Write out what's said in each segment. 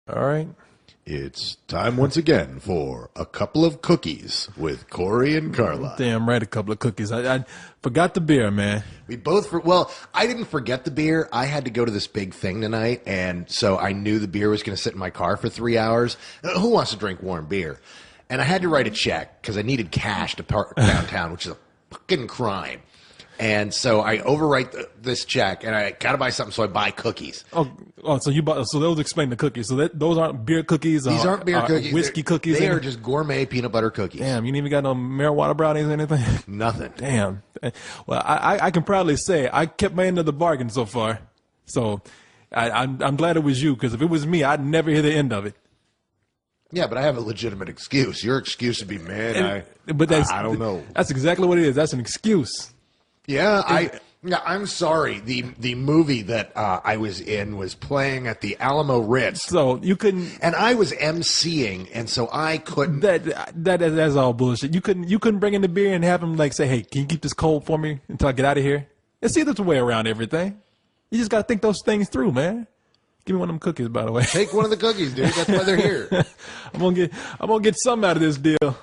All right. It's time once again for a couple of cookies with Corey and Carla. Damn right, a couple of cookies. I forgot the beer, man. We both, well, I didn't forget the beer. I had to go to this big thing tonight, and so I knew the beer was going to sit in my car for 3 hours. Who wants to drink warm beer? And I had to write a check because I needed cash to park downtown, which is a fucking crime. And so I overwrite this check, and I got to buy something, so I buy cookies. Oh, so you bought? So those explain the cookies. So those aren't beer cookies. These aren't beer cookies. Whiskey cookies. They are just gourmet peanut butter cookies. Damn, you ain't even got no marijuana brownies or anything. Nothing. Damn. Well, I can proudly say I kept my end of the bargain so far. So I'm glad it was you, because if it was me, I'd never hear the end of it. Yeah, but I have a legitimate excuse. Your excuse would be, man, I don't know. That's exactly what it is. That's an excuse. Yeah, I'm sorry. The movie that I was in was playing at the Alamo Ritz. So you couldn't, and I was emceeing, and so I couldn't. That's all bullshit. You couldn't bring in the beer and have him like say, "Hey, can you keep this cold for me until I get out of here?" And see, there's a way around everything. You just gotta think those things through, man. Give me one of them cookies, by the way. Take one of the cookies, dude. That's why they're here. I'm gonna get some out of this deal.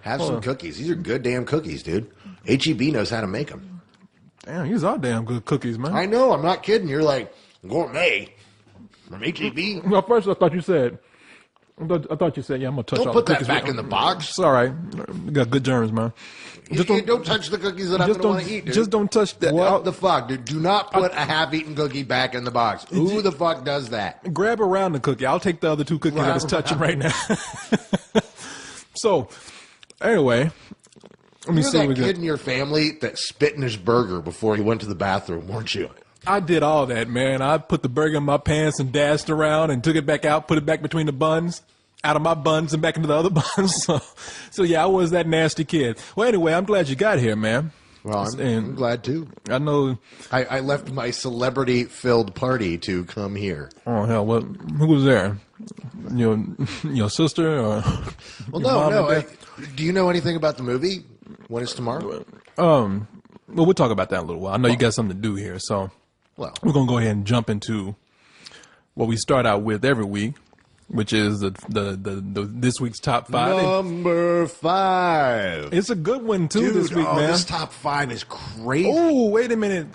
Have some cookies. These are good damn cookies, dude. HEB knows how to make them. Damn, these are damn good cookies, man. I know. I'm not kidding. You're like gourmet from HEB. Well, first I thought you said, yeah, I'm gonna touch Don't all put the that cookies. back in the box. It's all right. You got good germs, man. Just don't touch the cookies that I'm going to want to eat, dude. Just don't touch that. What the fuck, dude? Do not put a half-eaten cookie back in the box. Who the fuck does that? Grab around the cookie. I'll take the other two cookies that it's touching right now. So, anyway, let me see. You were that kid in your family that spit in his burger before he went to the bathroom, weren't you? I did all that, man. I put the burger in my pants and dashed around and took it back out, put it back between the buns, out of my buns and back into the other buns. So yeah, I was that nasty kid. Well, anyway, I'm glad you got here, man. Well, I'm glad too. I know. I left my celebrity-filled party to come here. Oh hell, what? Who was there? Your sister or? Well, no. Do you know anything about the movie? When is tomorrow? Well, we'll talk about that in a little while. I know you got something to do here, so we're gonna go ahead and jump into what we start out with every week, which is the this week's top 5. Number 5. It's a good one too, dude, this week, man. This top 5 is crazy. Oh, wait a minute.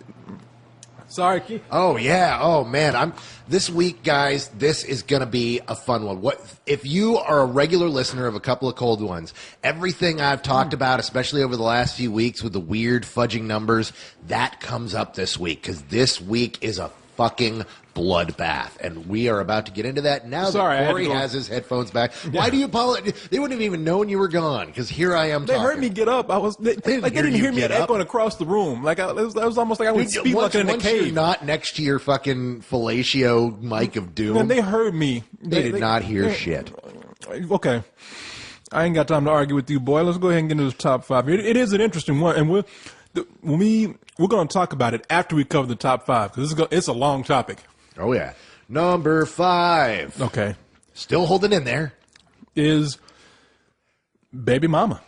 Sorry, Keith. Oh yeah. Oh man. This week, guys. This is gonna be a fun one. What if you are a regular listener of a couple of cold ones? Everything I've talked about, especially over the last few weeks with the weird fudging numbers, that comes up this week because this week is a fucking bloodbath, and we are about to get into that now. That Corey has his headphones back. Yeah. Why do you apologize? They wouldn't have even known you were gone because here I am. They heard me get up. They didn't hear me echoing across the room. Like it was almost like I was speedwalking in a cave. You're not next to your fucking fellatio mic of doom. Man, they heard me. They did not hear shit. Okay, I ain't got time to argue with you, boy. Let's go ahead and get into the top 5. It is an interesting one, and we're going to talk about it after we cover the top 5 because it's a long topic. Oh, yeah. Number 5. Okay. Still holding in there. Is Baby Mama.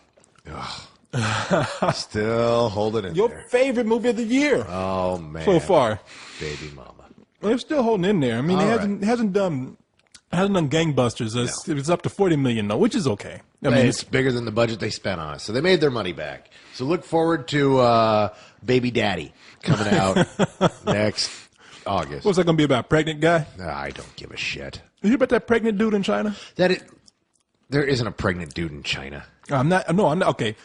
Still holding in Your there. Your favorite movie of the year. Oh, man. So far. Baby Mama. Well, it's still holding in there. I mean, it hasn't done gangbusters. It's up to $40 million, though, which is okay. I mean, it's bigger than the budget they spent on it. So they made their money back. So look forward to Baby Daddy coming out next August. What's that going to be about? Pregnant guy? I don't give a shit. You hear about that pregnant dude in China? There isn't a pregnant dude in China. I'm not. Okay.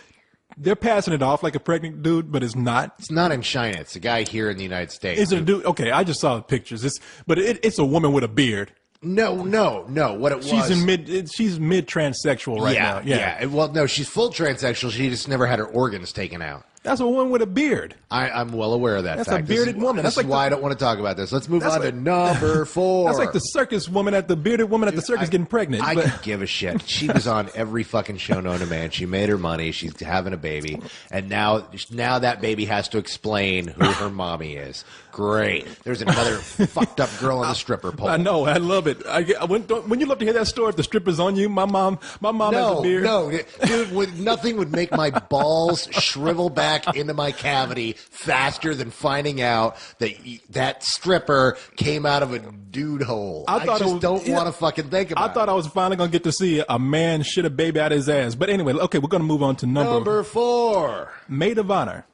They're passing it off like a pregnant dude, but it's not. It's not in China. It's a guy here in the United States. Is it a dude? Okay, I just saw the pictures. It's a woman with a beard. No. What it was? She's mid transsexual right now. Yeah. Well, no, she's full transsexual. She just never had her organs taken out. That's a woman with a beard. I'm well aware of that. That's fact. a bearded woman. That's why I don't want to talk about this. Let's move on to number 4. That's like the circus woman the bearded woman at the circus getting pregnant. I could give a shit. She was on every fucking show known to man. She made her money. She's having a baby, and now that baby has to explain who her mommy is. Great. There's another fucked up girl on the stripper pole. I know. I love it. When you love to hear that story, if the stripper's on you, my mom has a beard. No, dude, nothing would make my balls shrivel back back into my cavity faster than finding out that that stripper came out of a dude hole. I just don't want to fucking think about it. I thought I was finally going to get to see a man shit a baby out of his ass. But anyway, okay, we're going to move on to Number 4. Maid of Honor,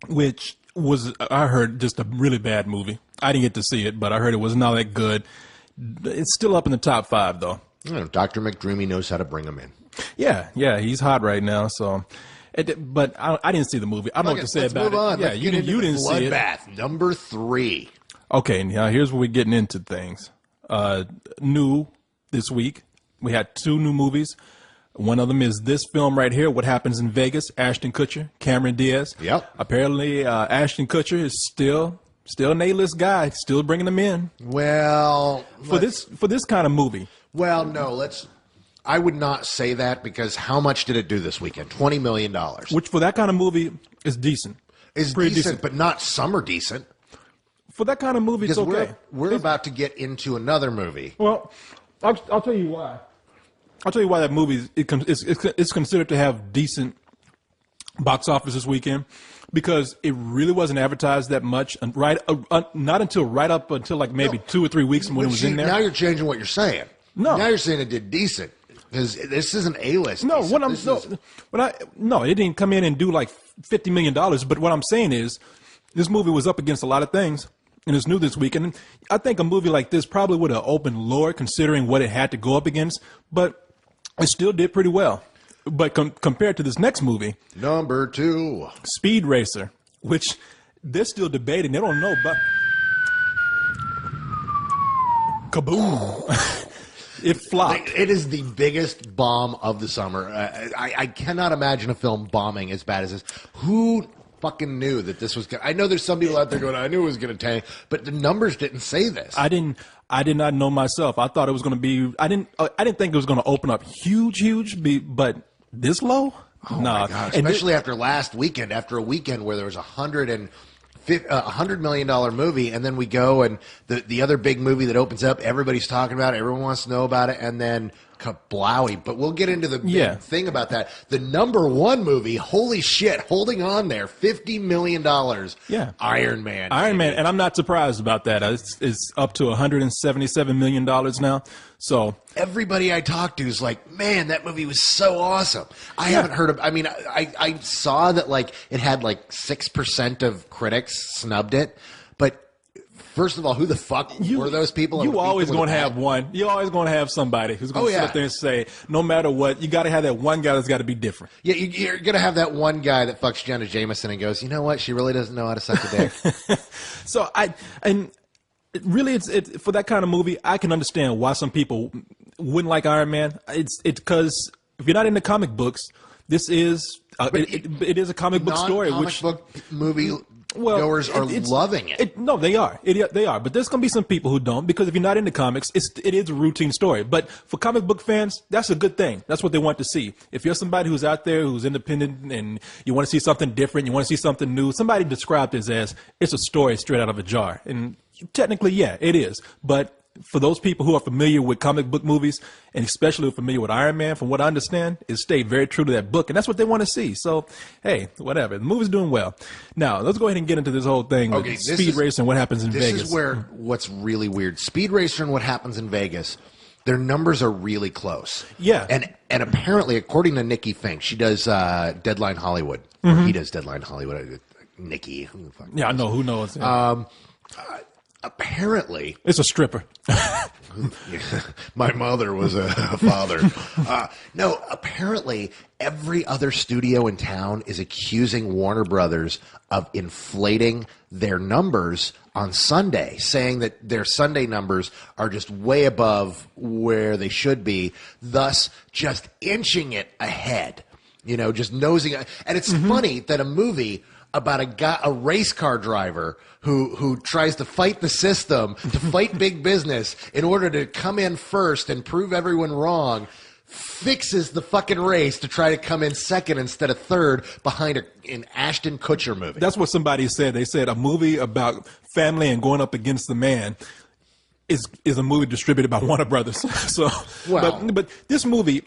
which was, I heard, just a really bad movie. I didn't get to see it, but I heard it was not that good. It's still up in the top 5, though. Dr. McDreamy knows how to bring him in. Yeah, he's hot right now. So, but I didn't see the movie. I don't know what to say about move on. it. Yeah, Let's you didn't see it. Bloodbath, number 3. Okay, now here's where we're getting into things. New this week, we had 2 new movies. One of them is this film right here, What Happens in Vegas, Ashton Kutcher, Cameron Diaz. Yep. Apparently, Ashton Kutcher is still an A-list guy, still bringing them in. Well, for this kind of movie. Well, no, I would not say that, because how much did it do this weekend? $20 million. Which for that kind of movie is decent. Is pretty decent, but not summer decent. For that kind of movie, it's okay. We're about to get into another movie. Well, I'll tell you why. I'll tell you why that movie is considered to have decent box office this weekend, because it really wasn't advertised that much, and not until right up until like maybe 2 or 3 weeks when it was in there. Now you're changing what you're saying. No, now you're saying it did decent, because this isn't A-list. No, it didn't come in and do like $50 million. But what I'm saying is, this movie was up against a lot of things, and it's new this weekend. I think a movie like this probably would have opened lower, considering what it had to go up against, but it still did pretty well. But compared to this next movie, number 2, Speed Racer, which they're still debating. They don't know, but kaboom. It flopped. It is the biggest bomb of the summer. I cannot imagine a film bombing as bad as this. Who fucking knew that this was I know there's some people out there going, I knew it was going to tank, but the numbers didn't say this. I did not know myself. I thought it was going to be, I didn't think it was going to open up huge, but this low? Oh my God. Especially after last weekend, after a weekend where there was $100 million movie, and then we go and the other big movie that opens up, everybody's talking about it, everyone wants to know about it, and then kablowy. But we'll get into the big thing about that. The number 1 movie, holy shit, holding on there, $50 million. Yeah, Iron Man. And I'm not surprised about that. It's up to $177 million now. So everybody I talked to is like, man, that movie was so awesome. I haven't heard of. I mean, I saw that like it had like 6% of critics snubbed it, but. First of all, who the fuck were those people? You always going to have one. You're always going to have somebody who's going to sit up there and say, no matter what, you got to have that one guy that's got to be different. Yeah, you're going to have that one guy that fucks Jenna Jameson and goes, you know what? She really doesn't know how to suck a dick. So really, it's for that kind of movie, I can understand why some people wouldn't like Iron Man. It's because if you're not into comic books, this is it is a comic book story. Comic book movie. Goers are loving it. No, they are. They are. But there's going to be some people who don't, because if you're not into comics, it is a routine story. But for comic book fans, that's a good thing. That's what they want to see. If you're somebody who's out there who's independent and you want to see something different, you want to see something new, somebody described this as it's a story straight out of a jar. And technically, yeah, it is. But for those people who are familiar with comic book movies, and especially familiar with Iron Man, from what I understand, it stayed very true to that book, and that's what they want to see. So, hey, whatever. The movie's doing well. Now, let's go ahead and get into this whole thing with Speed Racer and What Happens in Vegas. This is where what's really weird. Speed Racer and What Happens in Vegas, their numbers are really close. Yeah. And apparently, according to Nikki Fink, she does Deadline Hollywood. Or he does Deadline Hollywood. Nikki. Who the fuck knows? Yeah, I know. Who knows? Apparently, it's a stripper. My mother was a father. No, apparently every other studio in town is accusing Warner Brothers of inflating their numbers on Sunday, saying that their Sunday numbers are just way above where they should be, thus just inching it ahead. You know, just nosing it. And it's funny that a movie about a race car driver who tries to fight the system, to fight big business in order to come in first and prove everyone wrong, fixes the fucking race to try to come in second instead of third behind an Ashton Kutcher movie. That's what somebody said. They said a movie about family and going up against the man is a movie distributed by Warner Brothers. So, but this movie,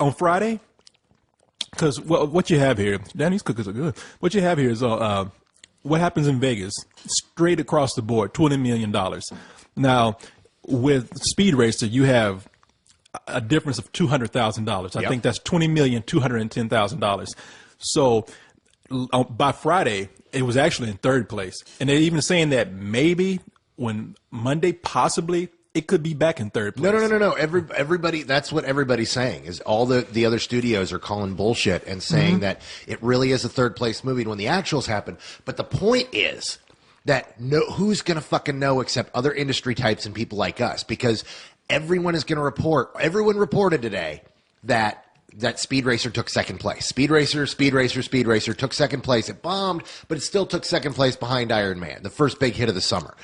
on Friday, because what you have here, Danny's cookies are good. What you have here is what happens in Vegas, straight across the board, $20 million. Now, with Speed Racer, you have a difference of $200,000. I think that's $20,210,000. So by Friday, it was actually in third place, and they're even saying that maybe when Monday, possibly, it could be back in third place. No. Everybody, that's what everybody's saying, is all the other studios are calling bullshit and saying that it really is a third place movie when the actuals happen. But the point is that who's going to fucking know except other industry types and people like us? Because everyone is going to report. Everyone reported today that Speed Racer took second place. Speed Racer took second place. It bombed, but it still took second place behind Iron Man, the first big hit of the summer.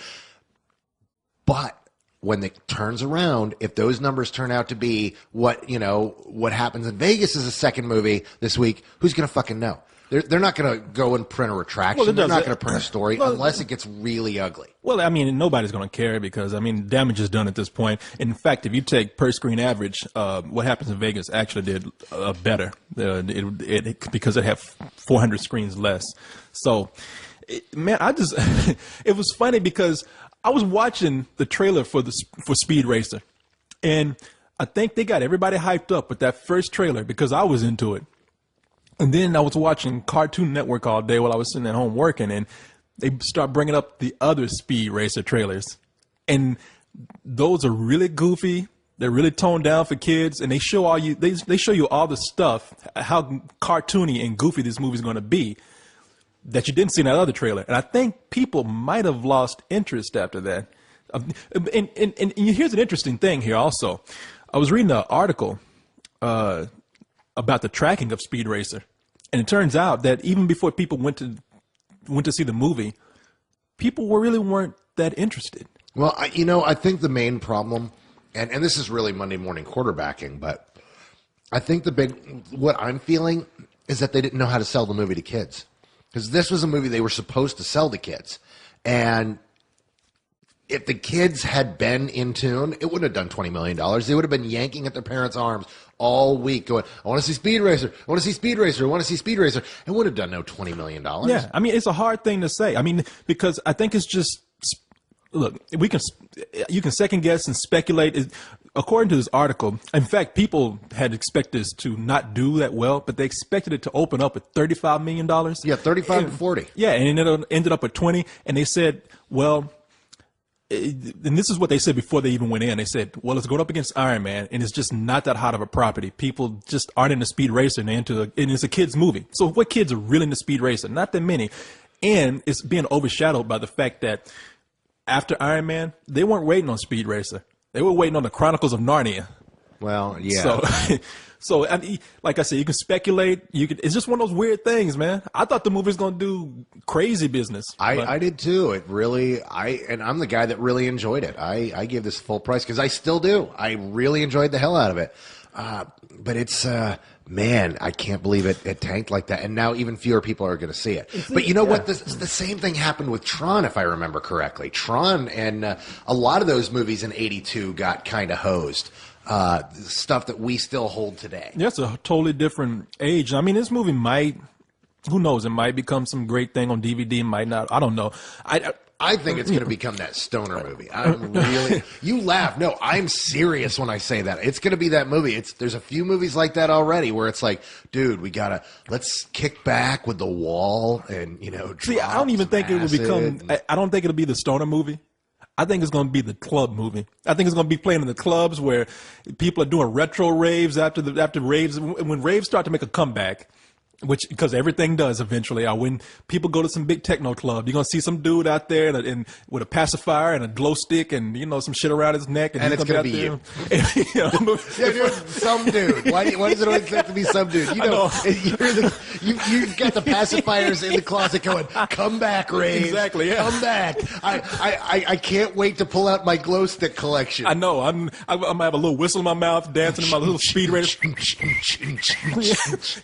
But when it turns around, if those numbers turn out to be what happens in Vegas is a second movie this week, who's going to fucking know? They're not going to go and print a retraction. Well, they're not going to print a story unless it gets really ugly. Well, I mean, nobody's going to care because, I mean, damage is done at this point. In fact, if you take per screen average, what happens in Vegas actually did better because it had 400 screens less. So, man, it was funny because I was watching the trailer for Speed Racer, and I think they got everybody hyped up with that first trailer because I was into it. And then I was watching Cartoon Network all day while I was sitting at home working, and they start bringing up the other Speed Racer trailers. And those are really goofy. They're really toned down for kids, and they show they show you all the stuff, how cartoony and goofy this movie's going to be that you didn't see in that other trailer. And I think people might have lost interest after that. And here's an interesting thing here also. I was reading an article about the tracking of Speed Racer. And it turns out that even before people went to see the movie, people really weren't that interested. Well, I think the main problem, and this is really Monday morning quarterbacking, but I think what I'm feeling is that they didn't know how to sell the movie to kids. Because this was a movie they were supposed to sell to kids. And if the kids had been in tune, it wouldn't have done $20 million. They would have been yanking at their parents' arms all week going, I want to see Speed Racer. I want to see Speed Racer. I want to see Speed Racer. It would have done no $20 million. Yeah, I mean, it's a hard thing to say. I mean, because I think it's just, look, you can second guess and speculate. According to this article, in fact, people had expected this to not do that well, but they expected it to open up at $35 million. Yeah, 35 to 40. Yeah, and it ended up at 20. And they said, well, and this is what they said before they even went in. They said, well, it's going up against Iron Man, and it's just not that hot of a property. People just aren't into Speed Racer, and it's a kid's movie. So what kids are really into Speed Racer? Not that many. And it's being overshadowed by the fact that after Iron Man, they weren't waiting on Speed Racer. They were waiting on the Chronicles of Narnia. Well, yeah. So I mean, like I said, you can speculate. It's just one of those weird things, man. I thought the movie's going to do crazy business. I did too. And I'm the guy that really enjoyed it. I gave this full price because I still do. I really enjoyed the hell out of it. But it's, man, I can't believe it tanked like that. And now even fewer people are going to see it. But you know what? The same thing happened with Tron, if I remember correctly. Tron and a lot of those movies in '82 got kind of hosed. Stuff that we still hold today. That's a totally different age. I mean, this movie might, who knows, it might become some great thing on DVD, might not. I don't know. I think it's going to become that stoner movie. I'm really, you laugh. No, I'm serious when I say that. It's going to be that movie. There's a few movies like that already where it's like, dude, let's kick back with The Wall and, see, I don't even think it will become, I don't think it'll be the stoner movie. I think it's going to be the club movie. I think it's going to be playing in the clubs where people are doing retro raves after raves. When raves start to make a comeback, because everything does eventually. When people go to some big techno club, you're gonna see some dude out there with a pacifier and a glow stick and some shit around his neck, and it's gonna be you. Some dude. Why does it always have to be some dude? You've got the pacifiers in the closet going, "Come back, Ray." Exactly. Yeah. Come back. I can't wait to pull out my glow stick collection. I know. I'm gonna have a little whistle in my mouth, dancing in my little speed racer.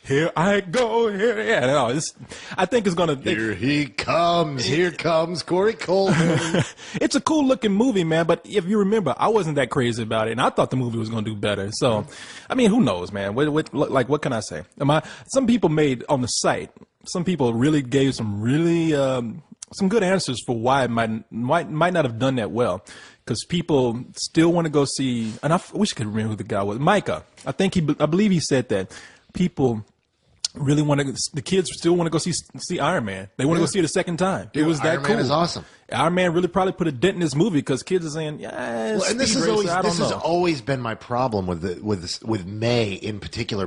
Here I go. go here. Yeah, no, I think it's gonna. Here he comes. Here comes Corey Coleman. It's a cool looking movie, man. But if you remember, I wasn't that crazy about it, and I thought the movie was gonna do better. So, I mean, who knows, man? What can I say? Some people made on the site. Some people really gave some really some good answers for why it might not have done that well. Because people still want to go see, and I wish I could remember who the guy was. Micah. I believe he said that people really want to. The kids still want to go see Iron Man. They want to go see it a second time. It was that Iron cool. Man is awesome. Iron Man really probably put a dent in this movie because kids are saying, "Yeah, well, and this has always been my problem with May in particular.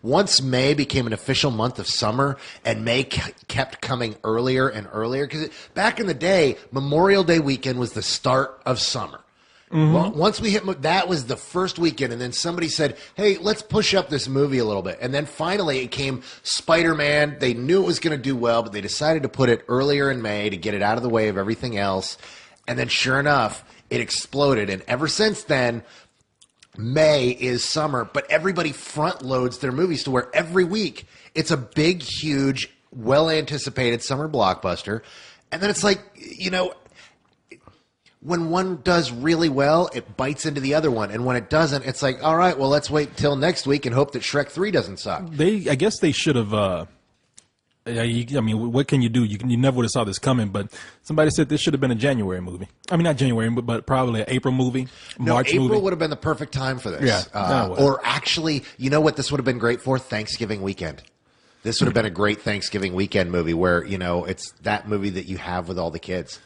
Once May became an official month of summer, and May kept coming earlier and earlier because back in the day, Memorial Day weekend was the start of summer. Well, once we hit, that was the first weekend, and then somebody said, hey, let's push up this movie a little bit. And then finally it came Spider-Man. They knew it was going to do well, but they decided to put it earlier in May to get it out of the way of everything else. And then sure enough, it exploded. And ever since then, May is summer, but everybody front loads their movies to where every week it's a big, huge, well-anticipated summer blockbuster. And then it's like, when one does really well, it bites into the other one. And when it doesn't, it's like, all right, well, let's wait till next week and hope that Shrek 3 doesn't suck. I guess they should have, I mean, what can you do? You never would have saw this coming, but somebody said this should have been a January movie. I mean, not January, but probably an April movie, March movie. April would have been the perfect time for this. Yeah. Or actually, you know what this would have been great for? Thanksgiving weekend. This would have been a great Thanksgiving weekend movie where, it's that movie that you have with all the kids.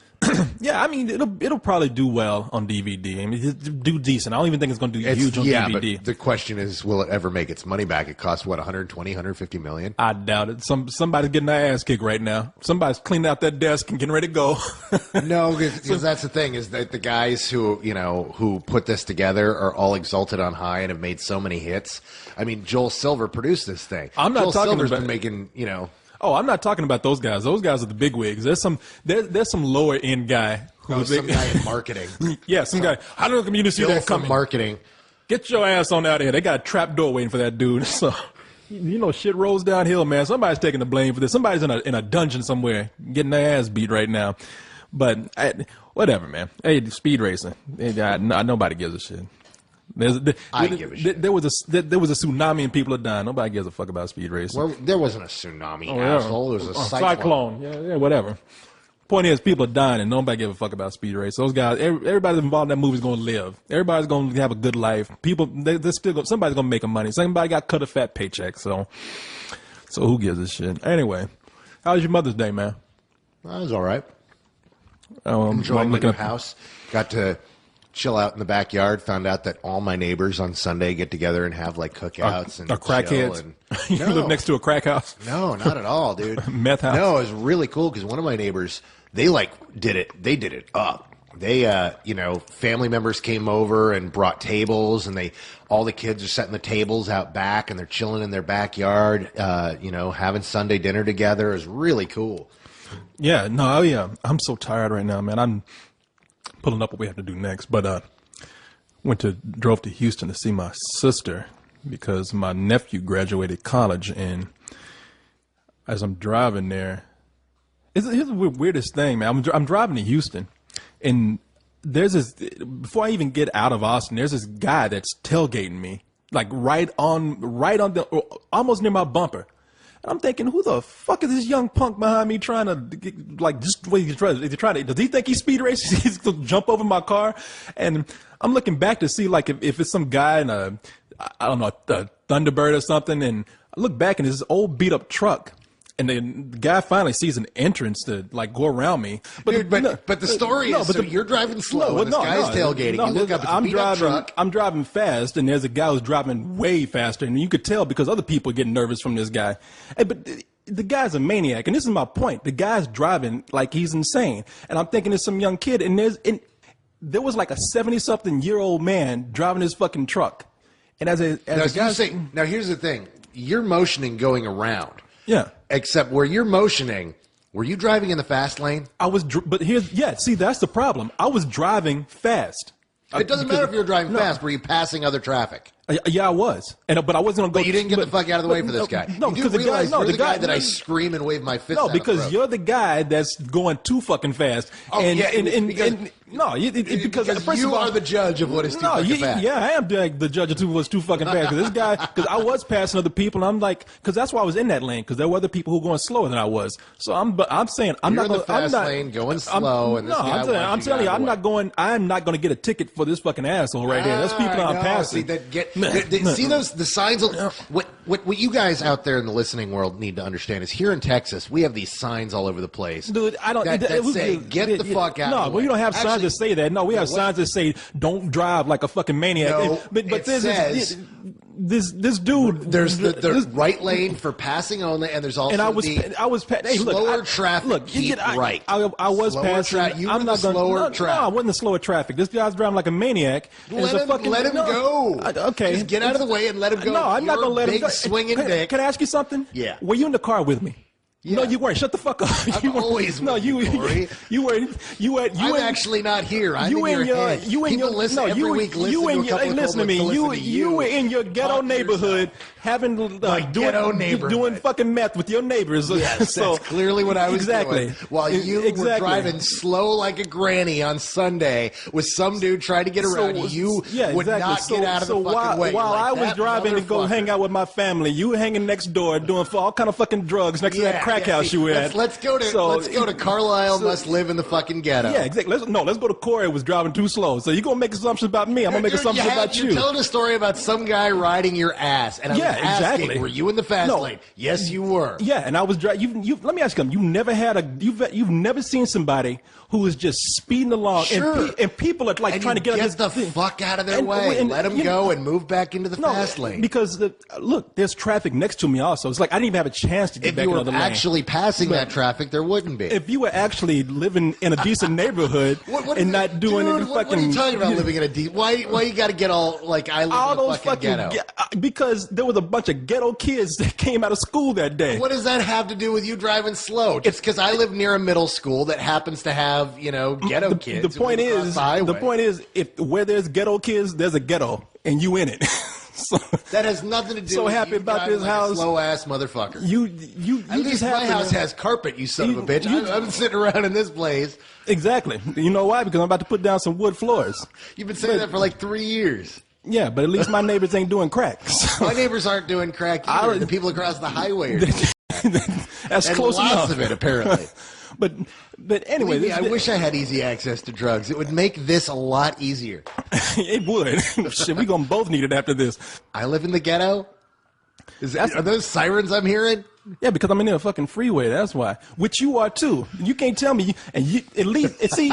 Yeah, I mean, it'll probably do well on DVD. I mean, it'll do decent. I don't even think it's going to do huge on DVD. But the question is, will it ever make its money back? It costs, what, 120, 150 million? I doubt it. Somebody's getting their ass kicked right now. Somebody's cleaning out that desk and getting ready to go. No, because that's the thing, is that the guys who put this together are all exalted on high and have made so many hits. I mean, Joel Silver produced this thing. Joel Silver's been making, Oh, I'm not talking about those guys. Those guys are the big wigs. There's some lower end guy some guy in marketing. Yeah, some guy. I don't know if you see that coming. Marketing. Get your ass on out of here. They got a trap door waiting for that dude. So, shit rolls downhill, man. Somebody's taking the blame for this. Somebody's in a dungeon somewhere getting their ass beat right now. But whatever, man. Hey, speed racing. Nobody gives a shit. I give a shit. There was a tsunami and people are dying. Nobody gives a fuck about speed racing. Well, there wasn't a tsunami, asshole. There was a cyclone. Yeah, whatever. Point is, people are dying and nobody gives a fuck about speed race. Those guys, everybody involved in that movie is going to live. Everybody's going to have a good life. People, somebody's going to make a money. Somebody got cut a fat paycheck. So who gives a shit? Anyway, how was your Mother's Day, man? That was all right. Enjoying the new house. Got to chill out in the backyard. Found out that all my neighbors on Sunday get together and have like cookouts and crackheads. You live next to a crack house? No, not at all, dude. Meth house? No, it was really cool because one of my neighbors, they did it. They did it up. They, family members came over and brought tables, and all the kids are setting the tables out back, and they're chilling in their backyard, having Sunday dinner together. It was really cool. Yeah, I'm so tired right now, man. I'm pulling up what we have to do next, but drove to Houston to see my sister because my nephew graduated college, and as I'm driving there, here's the weirdest thing, man. I'm driving to Houston, and there's this, before I even get out of Austin, there's this guy that's tailgating me, like right on almost near my bumper. And I'm thinking, who the fuck is this young punk behind me trying to, does he think he's speed racing? He's going to jump over my car? And I'm looking back to see, like, if it's some guy in a Thunderbird or something. And I look back and it's this old beat up truck. And then the guy finally sees an entrance to like go around me. But the story is, you're driving slow and this guy's tailgating. You look up, it's a beat-up truck. I'm driving fast, and there's a guy who's driving way faster, and you could tell because other people are getting nervous from this guy. But the guy's a maniac, and this is my point. The guy's driving like he's insane, and I'm thinking it's some young kid, and there was like a 70-something-year-old man driving his fucking truck. And now here's the thing: you're motioning going around. Yeah. Except where you're motioning, were you driving in the fast lane? I was, see, that's the problem. I was driving fast. It doesn't matter if you're driving fast. Were you passing other traffic? Yeah, I was, but I wasn't gonna go. But you didn't get the fuck out of the way for this guy. No, you because do realize you're the guy that I no, scream and wave my fist. No, at because throat. you're the guy that's going too fucking fast. Oh, yeah, because first you of all, are the judge of what is too fucking fast. Yeah, I am the judge of what's too fucking fast. Because this guy, because I was passing other people, and I'm like, because that's why I was in that lane, because there were other people who were going slower than I was. So I'm saying I'm You're not in the going. fast lane, going slow, and this guy I'm telling you, I'm not going to get a ticket for this fucking asshole right here. That's people I'm passing. See the signs. What you guys out there in the listening world need to understand is here in Texas, we have these signs all over the place. Dude, I don't. That say, get the fuck out. No, we don't have signs that say that. No, we have signs that say, "Don't drive like a fucking maniac." No, but this says. This dude. There's the right lane for passing only, and there's also and I was hey, slower look, traffic. Look, you get right. I was slower passing. You I'm were not the slower gonna, traffic. No, I wasn't the slower traffic. This guy's driving like a maniac. Let him go. Okay, just get out of the way and let him go. No, I'm not gonna let him go. Swinging dick. Can I ask you something? Yeah. Were you in the car with me? Yeah. No, you weren't. Shut the fuck up. I'm always with you, Corey. I'm actually not here. I'm in your head. People listen every week. Listen to me. You were in your ghetto neighborhood having doing fucking meth with your neighbors. Yes, so, that's clearly what I was doing. While you were driving slow like a granny on Sunday with some dude trying to get around you, would not get out of the fucking way. While I was driving to go hang out with my family, you were hanging next door doing all kind of fucking drugs next to that crack house you were at. Let's go to Carlisle must live in the fucking ghetto. Yeah, exactly. Let's go to Corey was driving too slow. So you're gonna make assumptions about me. I'm gonna make assumptions about you. You're telling a story about some guy riding your ass, and I was asking, were you in the fast lane? Yes, you were. Yeah, and I was driving. Let me ask you something. You've never seen somebody who is just speeding along, and people are like trying to get the fuck out of their way. Let them go and move back into the fast lane. Because look, there's traffic next to me also. It's like I didn't even have a chance to get back into the lane. If you were actually passing that traffic, there wouldn't be. If you were actually living in a decent neighborhood and not doing any fucking. What are you talking about living in a decent? Why you got to get all like I live in a fucking ghetto? Because there was a bunch of ghetto kids that came out of school that day. What does that have to do with you driving slow? Just because I live near a middle school that happens to have ghetto kids. The point is, if where there's ghetto kids, there's a ghetto, and you in it. So, that has nothing to do. So with happy you about this house, slow ass motherfucker. At least my house has carpet. You son of a bitch. I've been sitting around in this place. Exactly. You know why? Because I'm about to put down some wood floors. You've been saying that for like 3 years. Yeah, but at least my neighbors ain't doing crack. So. My neighbors aren't doing crack either. The people across the highway are. That's close enough. Lots of it, apparently. But anyway, I wish I had easy access to drugs. It would make this a lot easier. It would. Shit, we're gonna both need it after this. I live in the ghetto. Are those sirens I'm hearing? Yeah, because I'm in a fucking freeway. That's why. Which you are too. You can't tell me. And you at least see.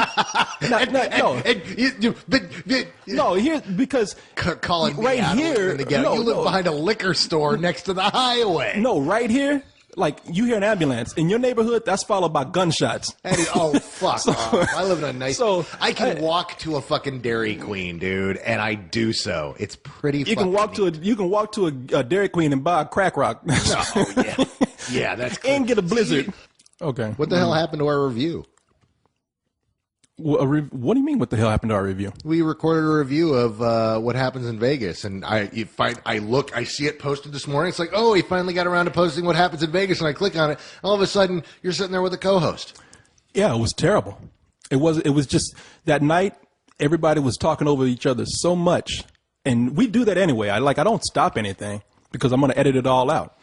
No. Here because calling me right out here in the ghetto. You live behind a liquor store next to the highway. No, right here. Like, you hear an ambulance. In your neighborhood, that's followed by gunshots. Oh, fuck off. I live in a nice... I can walk to a fucking Dairy Queen, dude, and I do so. It's pretty You can walk to a Dairy Queen and buy a crack rock. Oh, yeah. Yeah, that's cool. And get a Blizzard. Okay. What the hell happened to our review? What do you mean? What the hell happened to our review? We recorded a review of what happens in Vegas, and I see it posted this morning. It's like, oh, he finally got around to posting what happens in Vegas, and I click on it. All of a sudden, you're sitting there with a co-host. Yeah, it was terrible. It was just that night. Everybody was talking over each other so much, and we do that anyway. I don't stop anything because I'm going to edit it all out,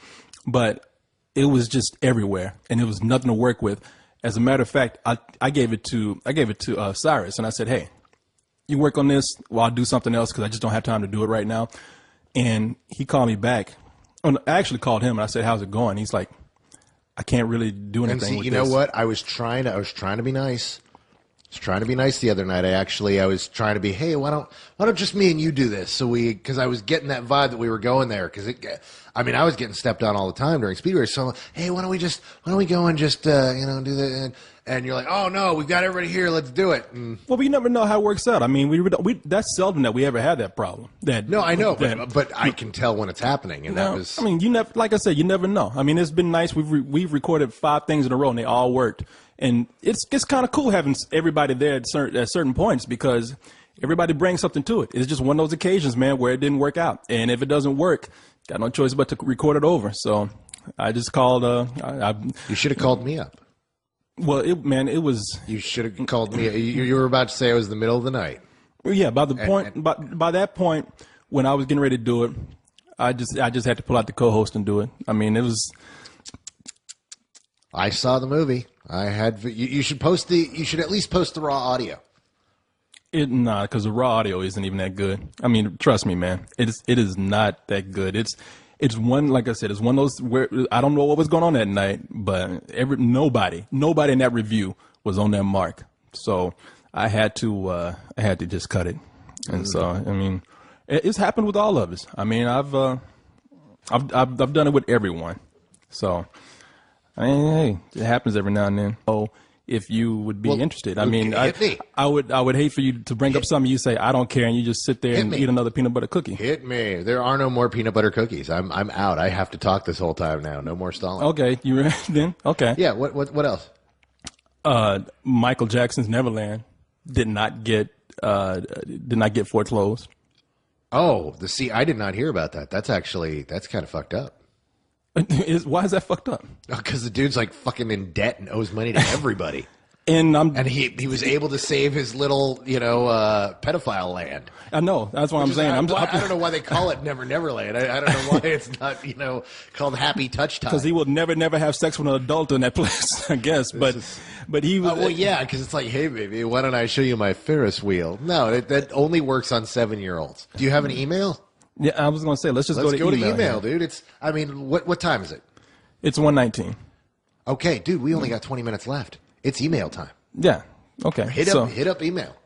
but it was just everywhere, and it was nothing to work with. As a matter of fact, I gave it to Cyrus, and I said, "Hey, you work on this while I do something else because I just don't have time to do it right now." And he called me back. I actually called him and I said, "How's it going?" He's like, "I can't really do anything." And see, you know what? I was trying to be nice. I was trying to be nice the other night. I was trying to be, hey, why don't just me and you do this? Because I was getting that vibe that we were going there. I was getting stepped on all the time during speed race. So, I'm like, hey, why don't we go and just, do that? And you're like, oh no, we've got everybody here. Let's do it. Well, we never know how it works out. I mean, that's seldom that we ever had that problem. No, I know, but I can tell when it's happening. And that was. I mean, you never, like I said, you never know. I mean, it's been nice. We've recorded 5 things in a row, and they all worked. And it's kind of cool having everybody there at certain points because everybody brings something to it. It's just one of those occasions, man, where it didn't work out. And if it doesn't work, got no choice but to record it over. So I just called. You should have called me up. Well, it was. You should have called me. You were about to say it was the middle of the night. Yeah, by that point, when I was getting ready to do it, I just had to pull out the co-host and do it. I mean, it was. I saw the movie. I had. You should post the. You should at least post the raw audio. Because the raw audio isn't even that good. I mean, trust me, man. It is not that good. It's one, like I said, it's one of those where I don't know what was going on that night, but nobody in that review was on that mark. So I had to just cut it. And so, I mean, it's happened with all of us. I mean, I've done it with everyone. So, I mean, hey, it happens every now and then. Oh, if you would be interested. I mean, I would hate for you to bring up something you say, I don't care, and you just sit there and eat another peanut butter cookie. Hit me. There are no more peanut butter cookies. I'm out. I have to talk this whole time now. No more stalling. Okay, you ready then? Okay. Yeah, what else? Michael Jackson's Neverland did not get foreclosed. Oh, I did not hear about that. That's kind of fucked up. Why is that fucked up? Because the dude's like fucking in debt and owes money to everybody. And he was able to save his little, pedophile land. I know. That's what I'm saying. I don't know why they call it Never Neverland. I don't know why it's not, called Happy Touch Time. Because he will never have sex with an adult in that place, I guess. But he was. Well, yeah, because it's like, hey, baby, why don't I show you my Ferris wheel? No, that only works on 7-year-olds. Do you have an email? Yeah, I was going to say, let's go to email, dude. What time is it? It's 1:19. Okay, dude, we only got 20 minutes left. It's email time. Yeah. Okay. Hit up email.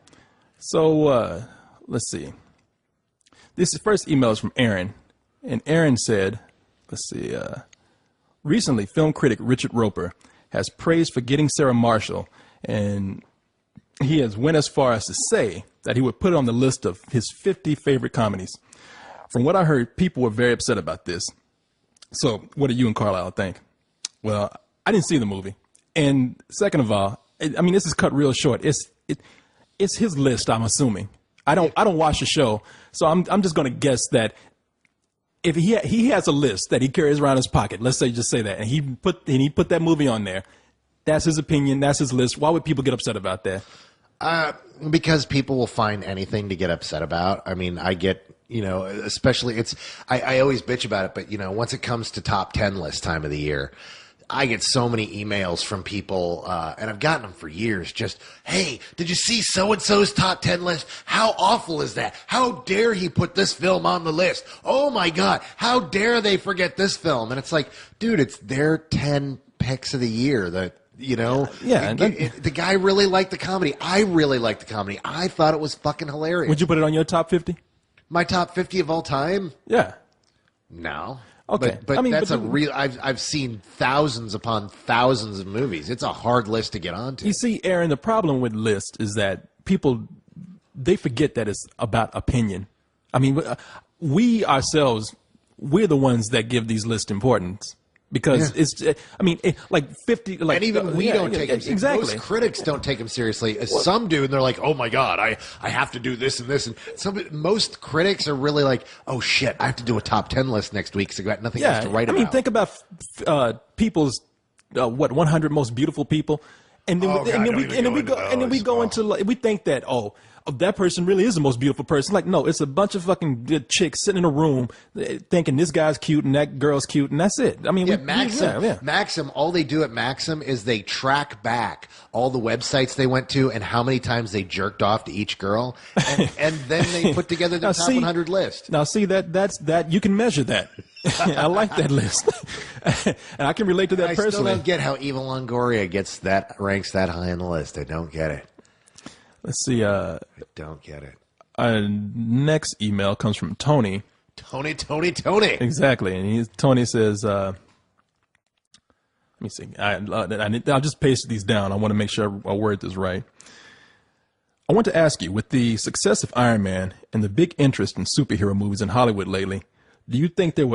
So let's see. This first email is from Aaron, and Aaron said, let's see. Recently, film critic Richard Roper has praised Forgetting Sarah Marshall, and he has went as far as to say that he would put it on the list of his 50 favorite comedies. From what I heard, people were very upset about this. So what do you and Carlisle think? Well, I didn't see the movie. And second of all, I mean, this is cut real short. It's his list, I'm assuming. I don't watch the show, so I'm just going to guess that if he has a list that he carries around his pocket, let's just say that, and he put that movie on there, that's his opinion, that's his list. Why would people get upset about that? Because people will find anything to get upset about. I mean, I get, especially I always bitch about it, but once it comes to top 10 list time of the year, I get so many emails from people, and I've gotten them for years. Just, hey, did you see so-and-so's top 10 list? How awful is that? How dare he put this film on the list? Oh my God, how dare they forget this film? And it's like, dude, it's their 10 picks of the year that, Yeah. The guy really liked the comedy. I really liked the comedy. I thought it was fucking hilarious. Would you put it on your top 50? My top 50 of all time? Yeah. No. Okay. But that's a real. I've seen thousands upon thousands of movies. It's a hard list to get onto. You see, Aaron, the problem with lists is that people, they forget that it's about opinion. I mean, we ourselves, we're the ones that give these lists importance. Because like 50, like, and even we don't take them exactly. Most critics don't take them seriously. Some do, and they're like, "Oh my God, I have to do this and this." And most critics are really like, "Oh shit, I have to do a top 10 list next week because I got nothing else to write about." I mean, think about people's 100 most beautiful people, and then we go into like, we think that that person really is the most beautiful person. Like, no, it's a bunch of fucking chicks sitting in a room thinking this guy's cute and that girl's cute, and that's it. I mean, Maxim, all they do at Maxim is they track back all the websites they went to and how many times they jerked off to each girl, and then they put together the top 100 list. Now, see, that's you can measure that. I like that list, and I can relate to that personally. I still don't get how Eva Longoria ranks that high on the list. I don't get it. Let's see. I don't get it. Next email comes from Tony. Tony. Exactly, and Tony says, "Let me see. I'll just paste these down. I want to make sure I word this right. I want to ask you, with the success of Iron Man and the big interest in superhero movies in Hollywood lately, do you think there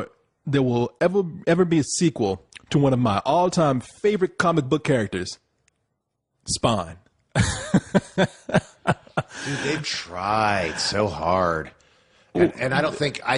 will ever be a sequel to one of my all-time favorite comic book characters, Spawn?" Dude, they've tried so hard. And I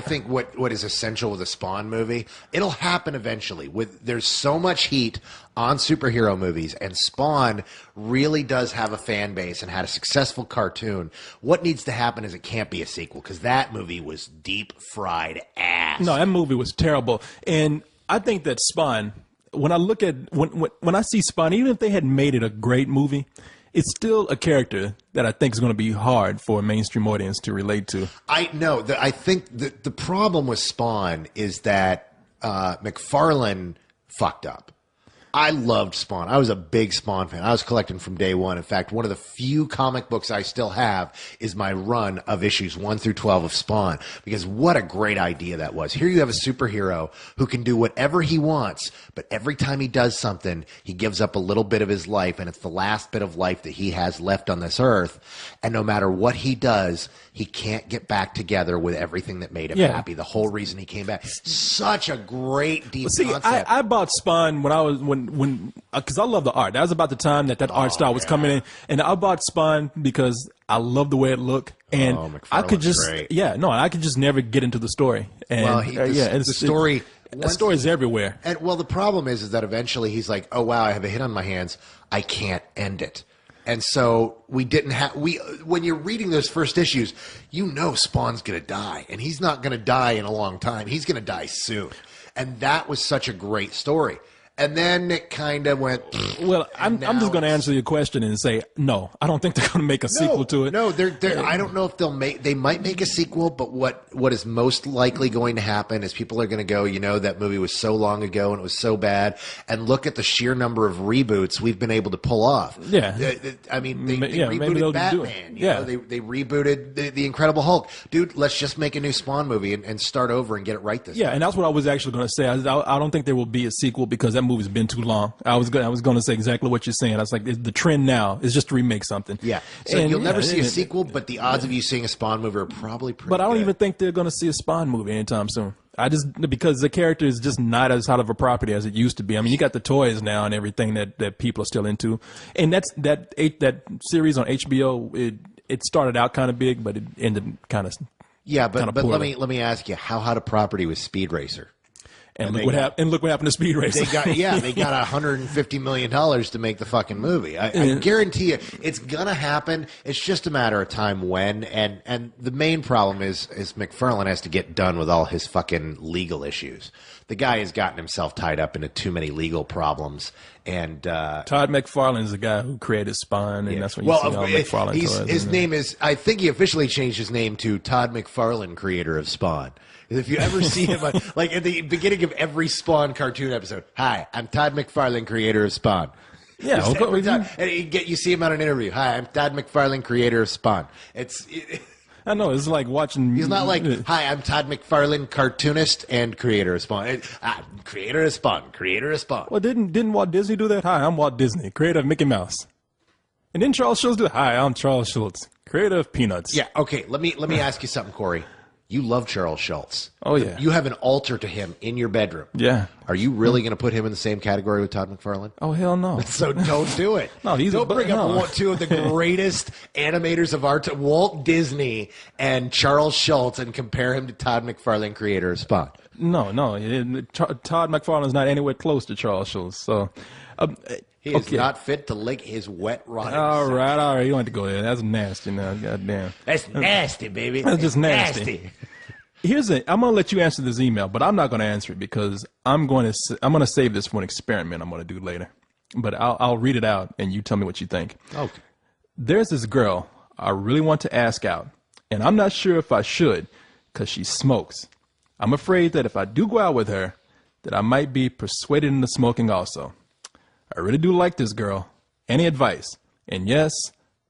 think what is essential with a Spawn movie, it'll happen eventually. There's so much heat on superhero movies, and Spawn really does have a fan base and had a successful cartoon. What needs to happen is it can't be a sequel, because that movie was deep fried ass. No, that movie was terrible. And I think that Spawn, when I look at when I see Spawn, even if they had made it a great movie, it's still a character that I think is going to be hard for a mainstream audience to relate to. I know. I think the problem with Spawn is that McFarlane fucked up. I loved Spawn. I was a big Spawn fan. I was collecting from day one. In fact, one of the few comic books I still have is my run of issues 1 through 12 of Spawn, because what a great idea that was. Here you have a superhero who can do whatever he wants, but every time he does something, he gives up a little bit of his life, and it's the last bit of life that he has left on this earth. And no matter what he does, he can't get back together with everything that made him happy. The whole reason he came back. Such a great deep concept. I bought Spawn because I love the art. That was about the time that art style was coming in, and I bought Spawn because I love the way it looked, and I could just I could just never get into the story. And the story. The story's everywhere. And well, the problem is that eventually he's like, oh wow, I have a hit on my hands. I can't end it. And so when you're reading those first issues, you know Spawn's going to die, and he's not going to die in a long time. He's going to die soon. And that was such a great story. And then it kind of went. Well, I'm just going to answer your question and say no. I don't think they're going to make a sequel to it. No, I don't know if they might make a sequel, but what is most likely going to happen is people are going to go, that movie was so long ago and it was so bad, and look at the sheer number of reboots we've been able to pull off. Yeah, I mean, they rebooted Batman. They rebooted the Incredible Hulk. Dude, let's just make a new Spawn movie and start over and get it right this time. And that's what I was actually going to say. I don't think there will be a sequel because that movie's been too long. I was going to say exactly what you're saying. I was like, the trend now is just to remake something. Yeah. So you'll never see a sequel, but the odds of you seeing a Spawn movie are probably pretty But I don't good. even think they're going to see a Spawn movie anytime soon. Because the character is just not as hot of a property as it used to be. I mean, you got the toys now and everything that people are still into. And that series on HBO, it started out kind of big, but it ended kind of but let me ask you, how hot a property was Speed Racer? And look what happened to Speed Racer. They got $150 million to make the fucking movie. I guarantee you, it's gonna happen. It's just a matter of time when. And the main problem is McFarlane has to get done with all his fucking legal issues. The guy has gotten himself tied up into too many legal problems. And Todd McFarlane is the guy who created Spawn, and that's when you see all McFarlane toys. His name is. I think he officially changed his name to Todd McFarlane, creator of Spawn. If you ever see him, like at the beginning of every Spawn cartoon episode, hi, I'm Todd McFarlane, creator of Spawn. Yeah, and you see him on an interview. Hi, I'm Todd McFarlane, creator of Spawn. I know, it's like watching. He's not like, hi, I'm Todd McFarlane, cartoonist and creator of Spawn. Creator of Spawn, creator of Spawn. Well, didn't Walt Disney do that? Hi, I'm Walt Disney, creator of Mickey Mouse. And didn't Charles Schultz do it? Hi, I'm Charles Schultz, creator of Peanuts. Yeah, okay, let me ask you something, Corey. You love Charles Schultz. Oh, yeah. You have an altar to him in your bedroom. Yeah. Are you really going to put him in the same category with Todd McFarlane? Oh, hell no. So don't do it. No, don't bring up two of the greatest animators of art, Walt Disney and Charles Schultz, and compare him to Todd McFarlane, creator of Spawn. No. Todd McFarlane is not anywhere close to Charles Schultz. So, he is not fit to lick his wet rotten. All right. You don't have to go there. That's nasty now. Goddamn. That's nasty, baby. That's just nasty. I'm going to let you answer this email, but I'm not going to answer it because I'm going to save this for an experiment I'm going to do later. But I'll read it out and you tell me what you think. Okay. There's this girl I really want to ask out, and I'm not sure if I should because she smokes. I'm afraid that if I do go out with her, that I might be persuaded into smoking also. I really do like this girl. Any advice? And yes,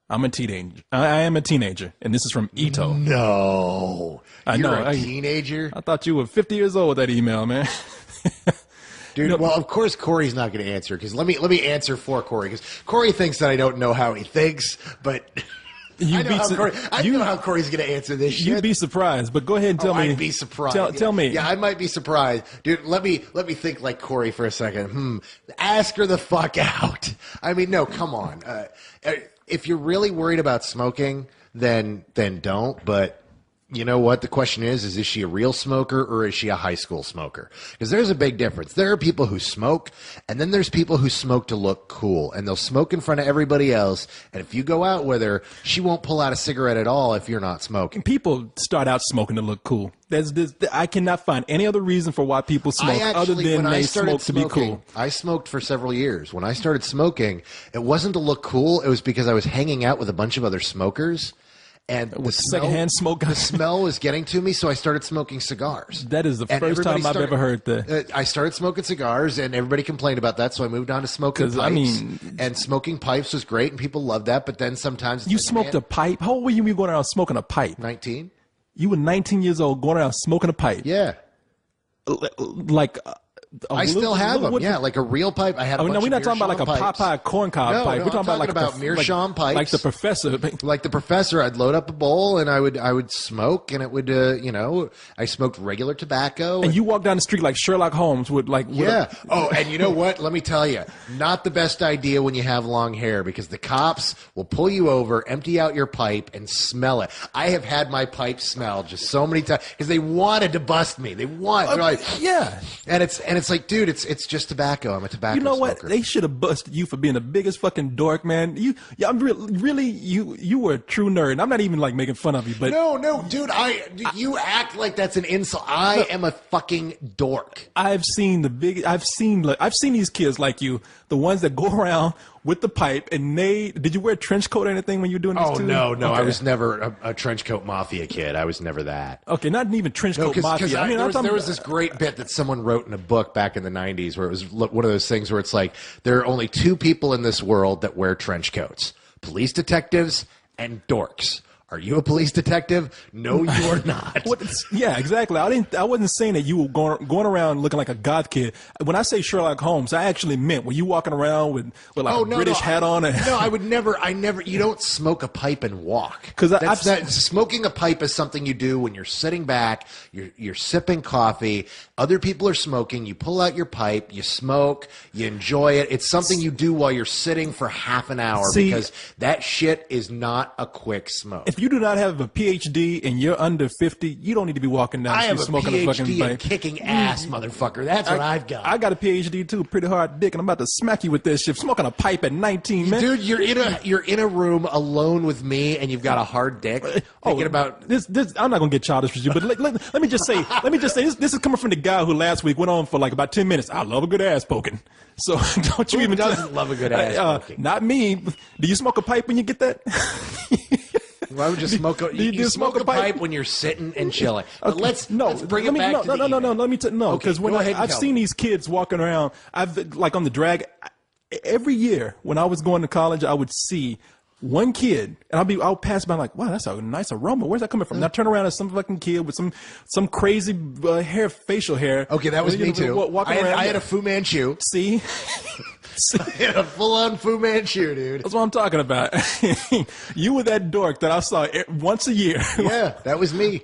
I'm a teenager. I am a teenager, and this is from Ito. No, you're a teenager. I thought you were 50 years old with that email, man. Dude, well, of course Corey's not going to answer because let me answer for Corey because Corey thinks that I don't know how he thinks, but. I know how Corey's going to answer this shit. You'd be surprised, but go ahead and tell me. I'd be surprised. Tell me. Yeah, I might be surprised. Dude, let me think like Corey for a second. Ask her the fuck out. I mean, no, come on. if you're really worried about smoking, then don't. But you know what? The question is she a real smoker or is she a high school smoker? Because there's a big difference. There are people who smoke, and then there's people who smoke to look cool, and they'll smoke in front of everybody else. And if you go out with her, she won't pull out a cigarette at all if you're not smoking. People start out smoking to look cool. I cannot find any other reason for why people smoke other than they smoke to be cool. I smoked for several years. When I started smoking, it wasn't to look cool. It was because I was hanging out with a bunch of other smokers. And with secondhand smoke, the smell was getting to me, so I started smoking cigars. That is the first time I've ever heard that. I started smoking cigars, and everybody complained about that, so I moved on to smoking pipes. And smoking pipes was great, and people loved that. But then sometimes you smoked a pipe. How old were you going around smoking a pipe? 19. You were 19 years old going around smoking a pipe. Yeah. Like. I still have them. Yeah, like a real pipe. I had. No, we're not talking about like a Popeye corncob pipe. We're talking about meerschaum pipes, like the professor. Like the professor, I'd load up a bowl and I would smoke, and it would, I smoked regular tobacco. And you walk down the street like Sherlock Holmes with like. Oh, and you know what? Let me tell you, not the best idea when you have long hair, because the cops will pull you over, empty out your pipe, and smell it. I have had my pipe smelled just so many times because they wanted to bust me. They're like, yeah, and it's like, dude, it's just tobacco. I'm a tobacco smoker. You know what? They should have busted you for being the biggest fucking dork, man. I'm really, you were a true nerd. I'm not even like making fun of you, but no, dude, you act like that's an insult. I am a fucking dork. I've seen these kids like you, the ones that go around with the pipe, and did you wear a trench coat or anything when you were doing this too? No. Okay. I was never a trench coat mafia kid. I was never that. Okay, not even trench coat mafia. There was this great bit that someone wrote in a book back in the 90s where it was one of those things where it's like, there are only two people in this world that wear trench coats: police detectives and dorks. Are you a police detective? No, you're not. Yeah, exactly. I wasn't saying that you were going around looking like a goth kid. When I say Sherlock Holmes, I actually meant, were you walking around with like a British hat on? No, I would never. You don't smoke a pipe and walk. Because smoking a pipe is something you do when you're sitting back, you're sipping coffee. Other people are smoking. You pull out your pipe, you smoke, you enjoy it. It's something you do while you're sitting for half an hour, because that shit is not a quick smoke. If you do not have a PhD and you're under 50, you don't need to be walking down the street smoking a fucking pipe. I have a PhD in kicking ass, motherfucker. That's what I've got. I got a PhD too, pretty hard dick, and I'm about to smack you with this shit. Smoking a pipe at 19, man. Dude, you're in a room alone with me, and you've got a hard dick. Thinking about this. I'm not gonna get childish with you, but let me just say, this is coming from the guy who last week went on for like about 10 minutes. I love a good ass poking. So don't you Who even doesn't love a good ass poking? Not me. Do you smoke a pipe when you get that? Why would you smoke a you smoke a pipe when you're sitting and chilling? Okay. Let's bring it back to the email. Let me because when I've seen these kids walking around, I've like on the drag every year when I was going to college, I would see one kid, and I'll pass by like, wow, that's a nice aroma. Where's that coming from? And I turn around and some fucking kid with some crazy facial hair. Okay, that was me too. I had a Fu Manchu. See. I had a full-on Fu Manchu, dude. That's what I'm talking about. You were that dork that I saw once a year. Yeah, that was me.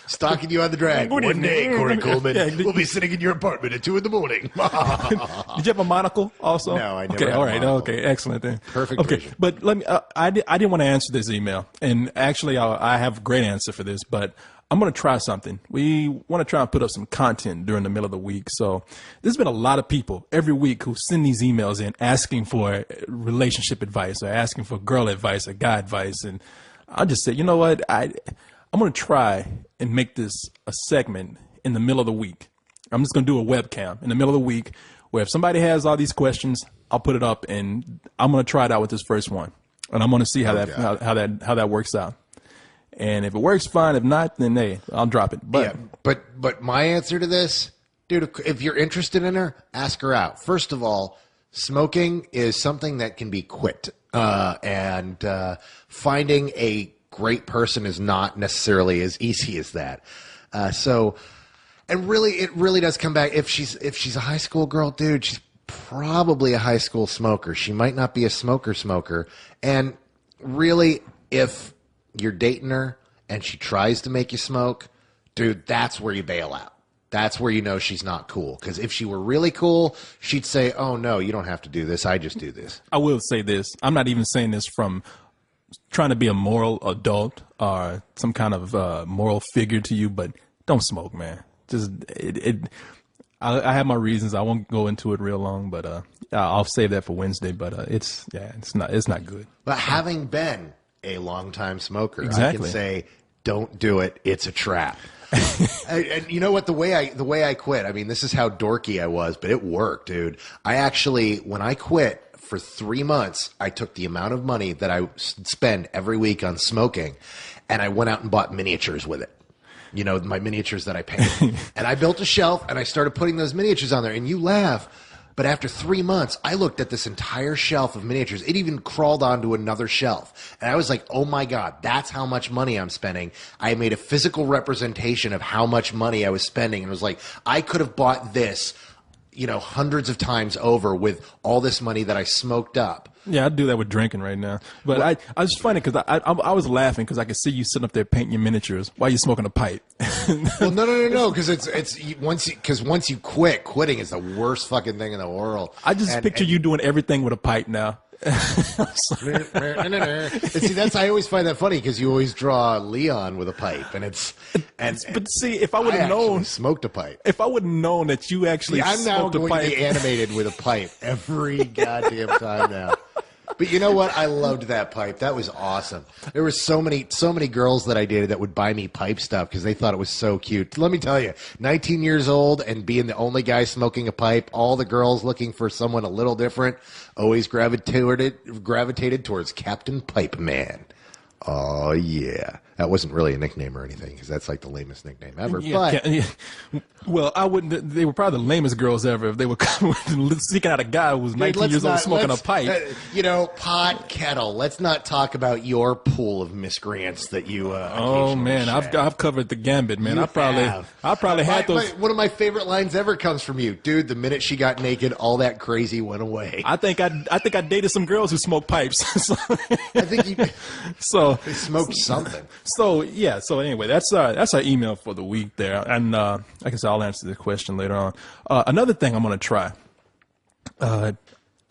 Stalking you on the drag. One day, Corey Coleman, we'll be sitting in your apartment at 2 a.m. Did you have a monocle also? No, I never Okay, had all a right. monocle. Okay, excellent then. Perfect Okay, vision. but let me, I didn't want to answer this email. And actually, I have a great answer for this, but I'm going to try something. We want to try and put up some content during the middle of the week. So there's been a lot of people every week who send these emails in asking for relationship advice or asking for girl advice or guy advice. And I just said, you know what? I'm going to try and make this a segment in the middle of the week. I'm just going to do a webcam in the middle of the week where if somebody has all these questions, I'll put it up and I'm going to try it out with this first one. And I'm going to see how that works out. And if it works, fine. If not, then hey, I'll drop it. But but my answer to this, dude, if you're interested in her, ask her out. First of all, smoking is something that can be quit, and finding a great person is not necessarily as easy as that. And really, it really does come back. If she's a high school girl, dude, she's probably a high school smoker. She might not be a smoker. And really, if you're dating her and she tries to make you smoke, dude, that's where you bail out. That's where you know she's not cool. Because if she were really cool, she'd say, oh, no, you don't have to do this. I just do this. I will say this. I'm not even saying this from trying to be a moral adult or some kind of moral figure to you, but don't smoke, man. Just I have my reasons. I won't go into it real long, but I'll save that for Wednesday. But it's not good. But having been a longtime smoker, Exactly. I can say, don't do it. It's a trap. And you know what? The way I quit. I mean, this is how dorky I was, but it worked, dude. I actually, when I quit for 3 months, I took the amount of money that I spend every week on smoking, and I went out and bought miniatures with it. You know, my miniatures that I painted. And I built a shelf, and I started putting those miniatures on there. And you laugh, but after 3 months, I looked at this entire shelf of miniatures. It even crawled onto another shelf. And I was like, oh my God, that's how much money I'm spending. I made a physical representation of how much money I was spending. And it was like, I could have bought this, you know, hundreds of times over with all this money that I smoked up. Yeah, I'd do that with drinking right now. But I was funny because I was laughing because I could see you sitting up there painting your miniatures while you're smoking a pipe. Well, no, because once you quit, quitting is the worst fucking thing in the world. I just picture you doing everything with a pipe now. And see, I always find that funny because you always draw Leon with a pipe, but see, if I would have known, smoked a pipe. if I would have known that you actually I'm now smoked a going pipe, to be animated with a pipe every goddamn time now. But you know what? I loved that pipe. That was awesome. There were so many girls that I dated that would buy me pipe stuff because they thought it was so cute. Let me tell you, 19 years old and being the only guy smoking a pipe, all the girls looking for someone a little different, always gravitated towards Captain Pipe Man. Oh, yeah. That wasn't really a nickname or anything because that's like the lamest nickname ever. Well, I wouldn't. They were probably the lamest girls ever if they were seeking out a guy who was 19 years old smoking a pipe. Pot kettle. Let's not talk about your pool of miscreants that you. Oh man, share. I've covered the gambit, man. I probably had those. One of my favorite lines ever comes from you, dude. The minute she got naked, all that crazy went away. I think I dated some girls who smoked pipes. I think you. So they smoked something. So yeah. So anyway, that's our email for the week there, and like I said, I'll answer the question later on. Another thing I'm going to try. A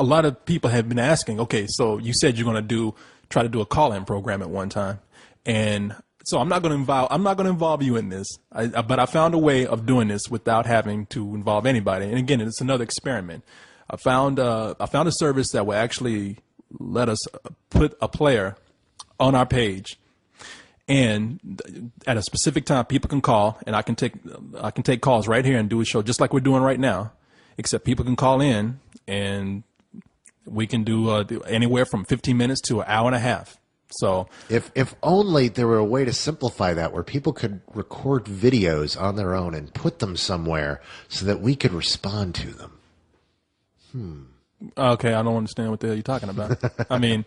lot of people have been asking. Okay, so you said you're going to try to do a call-in program at one time, and so I'm not going to involve you in this. But I found a way of doing this without having to involve anybody. And again, it's another experiment. I found a service that will actually let us put a player on our page. And at a specific time, people can call, and I can take calls right here and do a show just like we're doing right now. Except people can call in, and we can do anywhere from 15 minutes to an hour and a half. So if only there were a way to simplify that, where people could record videos on their own and put them somewhere so that we could respond to them. Okay, I don't understand what the hell you're talking about. I mean.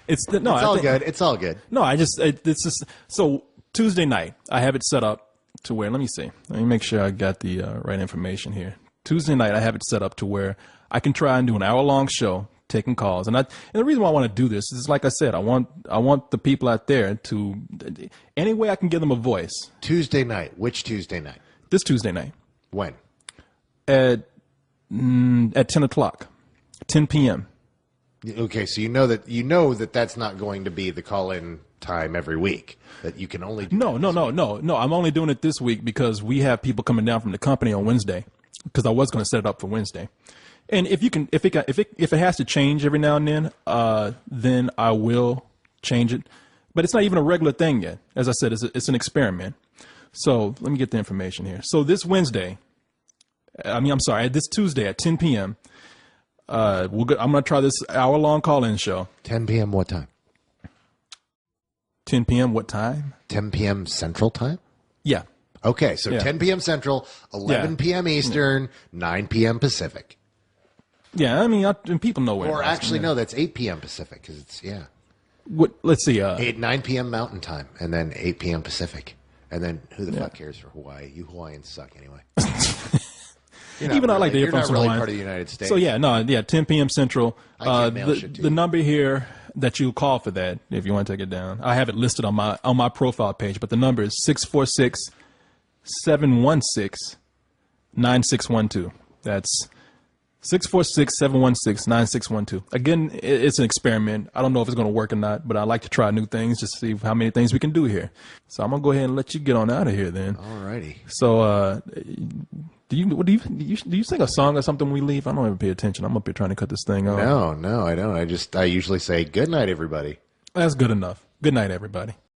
It's good. It's all good. No, it's just so Tuesday night. I have it set up to where. Let me see. Let me make sure I got the right information here. Tuesday night, I have it set up to where I can try and do an hour-long show taking calls. And the reason why I want to do this is, like I said, I want the people out there to any way I can give them a voice. Tuesday night. Which Tuesday night? This Tuesday night. When? At 10 o'clock, 10 p.m. Okay, so you know that that's not going to be the call-in time every week. That you can only do. No. I'm only doing it this week because we have people coming down from the company on Wednesday. Because I was going to set it up for Wednesday, and if it has to change every now and then I will change it. But it's not even a regular thing yet. As I said, it's an experiment. So let me get the information here. So this Tuesday at 10 p.m. I'm going to try this hour-long call-in show. 10 p.m. what time? 10 p.m. what time? 10 p.m. Central Time? Yeah. Okay, so 10 p.m. Central, 11 p.m. Eastern, 9 p.m. Pacific. Yeah, I mean, people know where. Or actually, no, that's 8 p.m. Pacific, because it's, Let's see. 9 p.m. Mountain Time, and then 8 p.m. Pacific. And then who the fuck cares for Hawaii? You Hawaiians suck anyway. Even I like to hear from some really Hawaiians. Part of the United States. So 10 p.m. Central. I can't mail shit to you. The number here that you call for that, if you want to take it down, I have it listed on my profile page. But the number is 646-716-9612. That's 646-716-9612. Again, it's an experiment. I don't know if it's going to work or not, but I like to try new things just to see how many things we can do here. So I'm going to go ahead and let you get on out of here then. Alrighty. So, do you sing a song or something when we leave? I don't even pay attention. I'm up here trying to cut this thing off. No, I don't. I usually say good night, everybody. That's good enough. Good night, everybody.